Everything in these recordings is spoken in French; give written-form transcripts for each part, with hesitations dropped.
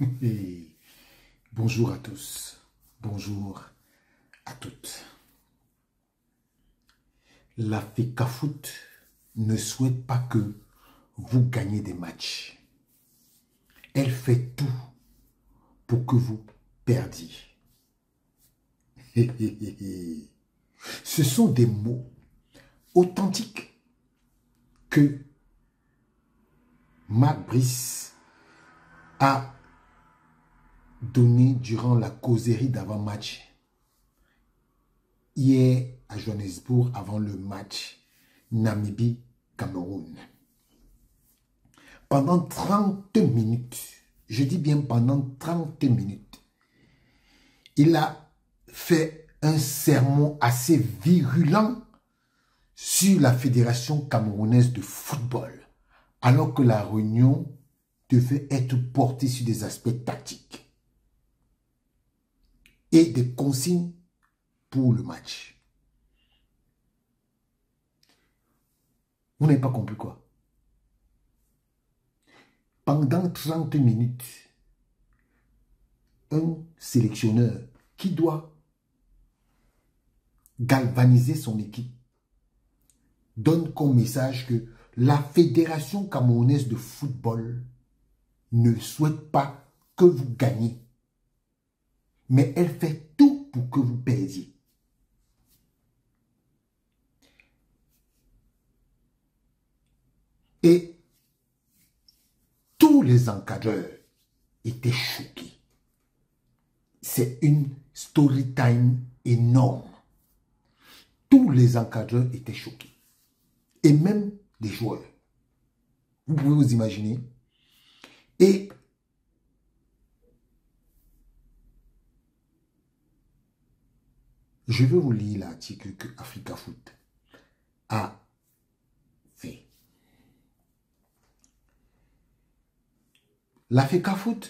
Et bonjour à tous, bonjour à toutes. La FECAFOOT ne souhaite pas que vous gagnez des matchs. Elle fait tout pour que vous perdiez. Ce sont des mots authentiques que Mark Brice a donné durant la causerie d'avant-match hier à Johannesburg avant le match Namibie-Cameroun. Pendant 30 minutes, je dis bien pendant 30 minutes, il a fait un sermon assez virulent sur la Fédération camerounaise de football, alors que la réunion devait être portée sur des aspects tactiques et des consignes pour le match. Vous n'avez pas compris quoi? Pendant 30 minutes, un sélectionneur qui doit galvaniser son équipe donne comme message que la Fédération camerounaise de football ne souhaite pas que vous gagnez, mais elle fait tout pour que vous perdiez. Et tous les encadreurs étaient choqués. C'est une story time énorme. Tous les encadreurs étaient choqués. Et même les joueurs. Vous pouvez vous imaginer. Et je vais vous lire l'article que AfricaFoot a fait. La FECAFOOT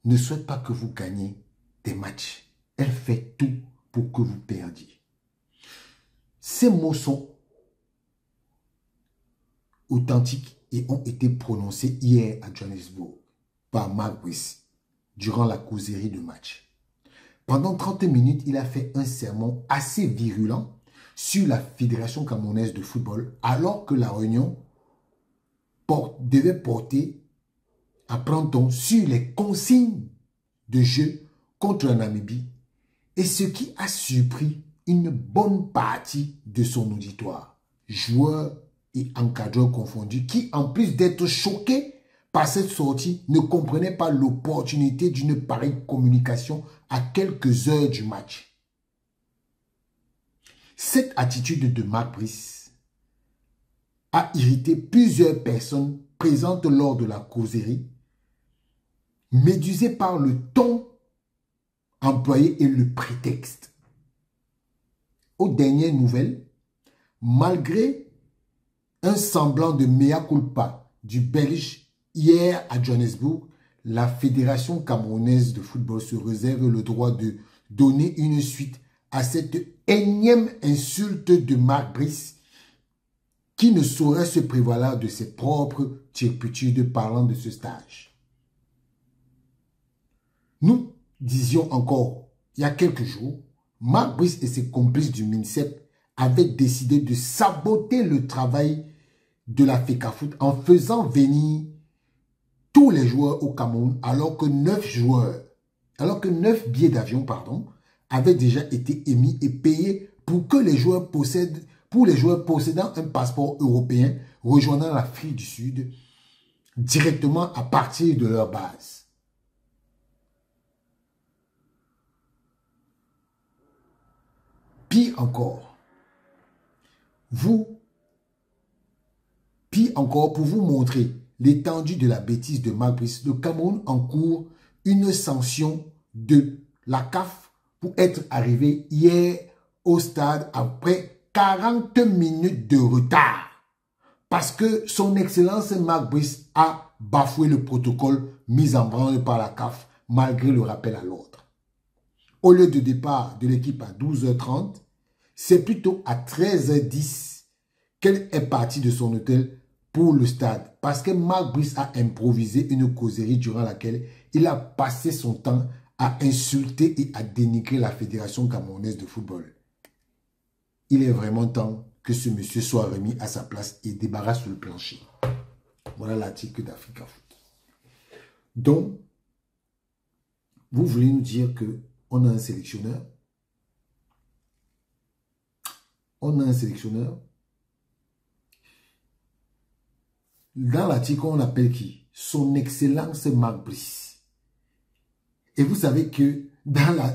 ne souhaite pas que vous gagnez des matchs. Elle fait tout pour que vous perdiez. Ces mots sont authentiques et ont été prononcés hier à Johannesburg par Mark Brice durant la causerie de match. Pendant 30 minutes, il a fait un sermon assez virulent sur la Fédération camerounaise de football alors que la réunion devait porter à Printemps sur les consignes de jeu contre la Namibie et ce qui a surpris une bonne partie de son auditoire, joueurs et encadreurs confondus, qui en plus d'être choqués par cette sortie, ne comprenaient pas l'opportunité d'une pareille communication à quelques heures du match. Cette attitude de Mark Brice a irrité plusieurs personnes présentes lors de la causerie, médusées par le ton employé et le prétexte. Aux dernières nouvelles, malgré un semblant de mea culpa du Belge hier à Johannesburg, la Fédération camerounaise de football se réserve le droit de donner une suite à cette énième insulte de Mark Brice qui ne saurait se prévaloir de ses propres turpitudes parlant de ce stage. Nous disions encore, il y a quelques jours, Mark Brice et ses complices du MINSEP avaient décidé de saboter le travail de la FECAFOOT en faisant venir tous les joueurs au Cameroun alors que 9 billets d'avion, avaient déjà été émis et payés pour que les joueurs possédant un passeport européen rejoignant l'Afrique du Sud directement à partir de leur base. Pire encore, pour vous montrer l'étendue de la bêtise de Mark Brice, le Cameroun encourt une sanction de la CAF pour être arrivé hier au stade après 40 minutes de retard. Parce que son Excellence Mark Brice a bafoué le protocole mis en branle par la CAF malgré le rappel à l'ordre. Au lieu de départ de l'équipe à 12h30, c'est plutôt à 13h10 qu'elle est partie de son hôtel pour le stade. Parce que Mark Brice a improvisé une causerie durant laquelle il a passé son temps à insulter et à dénigrer la Fédération camerounaise de football. Il est vraiment temps que ce monsieur soit remis à sa place et débarrasse sur le plancher. Voilà l'article d'Africa Foot. Donc, vous voulez nous dire qu'on a un sélectionneur? On a un sélectionneur. Dans l'article, on appelle qui? Son Excellence Marc Brice. Et vous savez que dans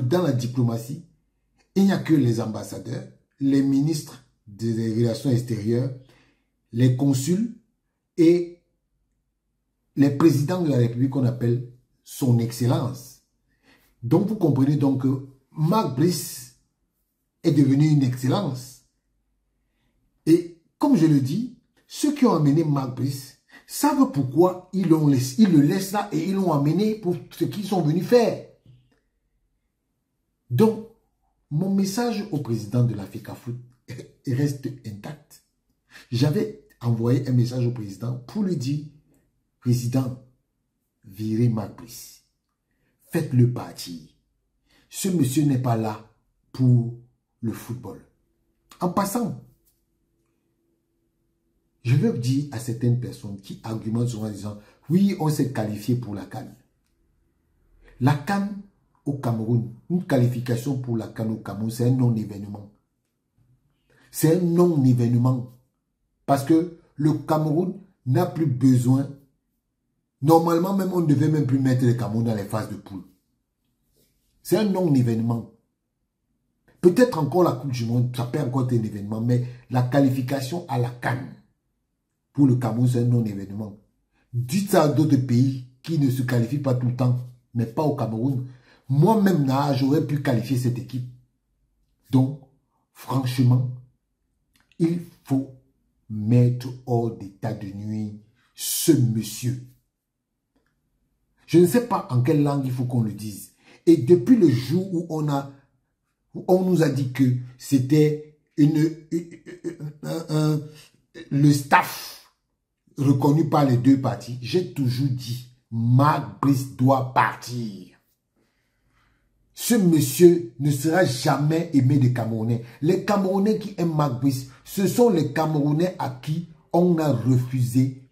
la diplomatie, il n'y a que les ambassadeurs, les ministres des relations extérieures, les consuls et les présidents de la République qu'on appelle son Excellence. Donc vous comprenez donc que Marc Brice est devenu une excellence. Et comme je le dis, ceux qui ont amené Marc Brice savent pourquoi ils le laissent là et ils l'ont amené pour ce qu'ils sont venus faire. Donc, mon message au président de l'Africa Foot reste intact. J'avais envoyé un message au président pour lui dire, président, virez Marc Brice. Faites-le partir. Ce monsieur n'est pas là pour le football. En passant, je veux dire à certaines personnes qui argumentent souvent en disant, oui, on s'est qualifié pour la CAN. La CAN au Cameroun, une qualification pour la CAN au Cameroun, c'est un non-événement. C'est un non-événement. Parce que le Cameroun n'a plus besoin. Normalement, même on ne devait même plus mettre le Cameroun dans les phases de poule. C'est un non-événement. Peut-être encore la Coupe du Monde, ça peut encore être un événement, mais la qualification à la CAN pour le Cameroun, c'est un non-événement. Dites ça à d'autres pays qui ne se qualifient pas tout le temps, mais pas au Cameroun. Moi-même, j'aurais pu qualifier cette équipe. Donc, franchement, il faut mettre hors d'état de nuire ce monsieur. Je ne sais pas en quelle langue il faut qu'on le dise. Et depuis le jour où on nous a dit que c'était le staff reconnu par les deux parties, j'ai toujours dit, Marc Brice doit partir. Ce monsieur ne sera jamais aimé des Camerounais. Les Camerounais qui aiment Marc Brice, ce sont les Camerounais à qui on a refusé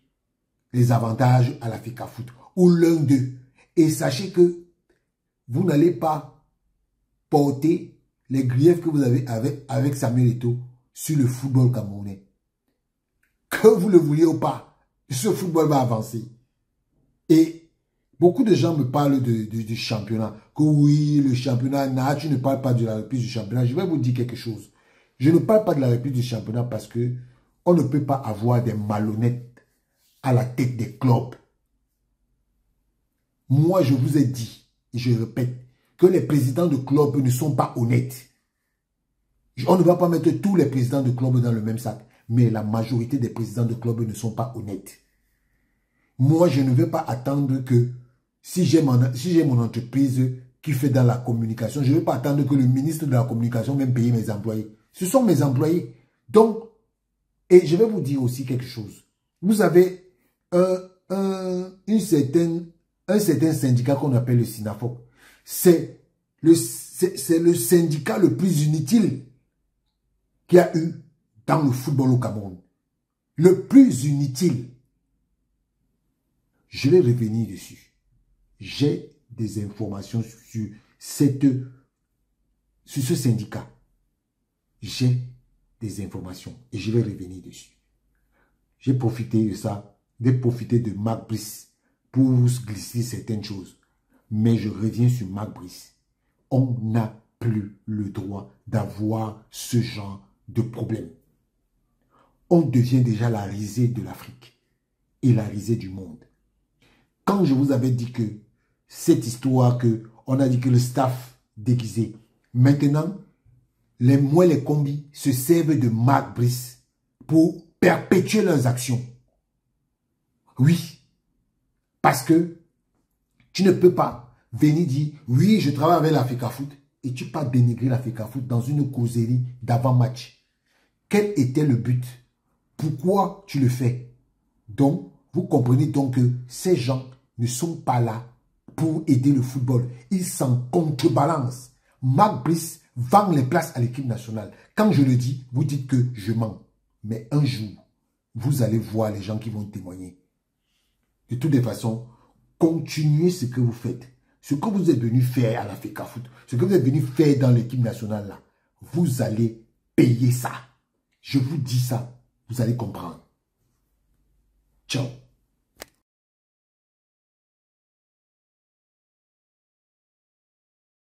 les avantages à l'Africa Foot, ou l'un d'eux. Et sachez que vous n'allez pas porter les griefs que vous avez avec Samuel Eto'o sur le football camerounais. Que vous le vouliez ou pas, ce football va avancer. Et beaucoup de gens me parlent du championnat. Que oui, le championnat, tu ne parles pas de la reprise du championnat. Je vais vous dire quelque chose. Je ne parle pas de la reprise du championnat parce que on ne peut pas avoir des malhonnêtes à la tête des clubs. Moi, je vous ai dit, et je répète, que les présidents de clubs ne sont pas honnêtes. On ne va pas mettre tous les présidents de clubs dans le même sac. Mais la majorité des présidents de clubs ne sont pas honnêtes. Moi, je ne vais pas attendre que, si j'ai mon entreprise qui fait dans la communication, je ne vais pas attendre que le ministre de la communication vienne payer mes employés. Ce sont mes employés. Donc, et je vais vous dire aussi quelque chose. Vous avez un certain syndicat qu'on appelle le SINAFOC. C'est le syndicat le plus inutile qu'il y a eu dans le football au Cameroun. Le plus inutile. Je vais revenir dessus. J'ai des informations sur ce syndicat. J'ai des informations et je vais revenir dessus. J'ai profité de ça, de Marc Brice pour vous glisser certaines choses. Mais je reviens sur Marc Brice. On n'a plus le droit d'avoir ce genre de problème. On devient déjà la risée de l'Afrique et la risée du monde. Quand je vous avais dit que cette histoire on a dit que le staff déguisé, maintenant, les combis se servent de Marc Brice pour perpétuer leurs actions. Oui, parce que tu ne peux pas venir dire, oui, je travaille avec l'Africa Foot, et tu pas dénigrer l'Africa Foot dans une causerie d'avant-match. Quel était le but? Pourquoi tu le fais? Donc, vous comprenez donc que ces gens ne sont pas là pour aider le football. Il s'en contrebalance. Marc Brice vend les places à l'équipe nationale. Quand je le dis, vous dites que je mens. Mais un jour, vous allez voir les gens qui vont témoigner. De toutes les façons, continuez ce que vous faites. Ce que vous êtes venu faire à l'Africa Foot, ce que vous êtes venu faire dans l'équipe nationale là, vous allez payer ça. Je vous dis ça, vous allez comprendre. Ciao.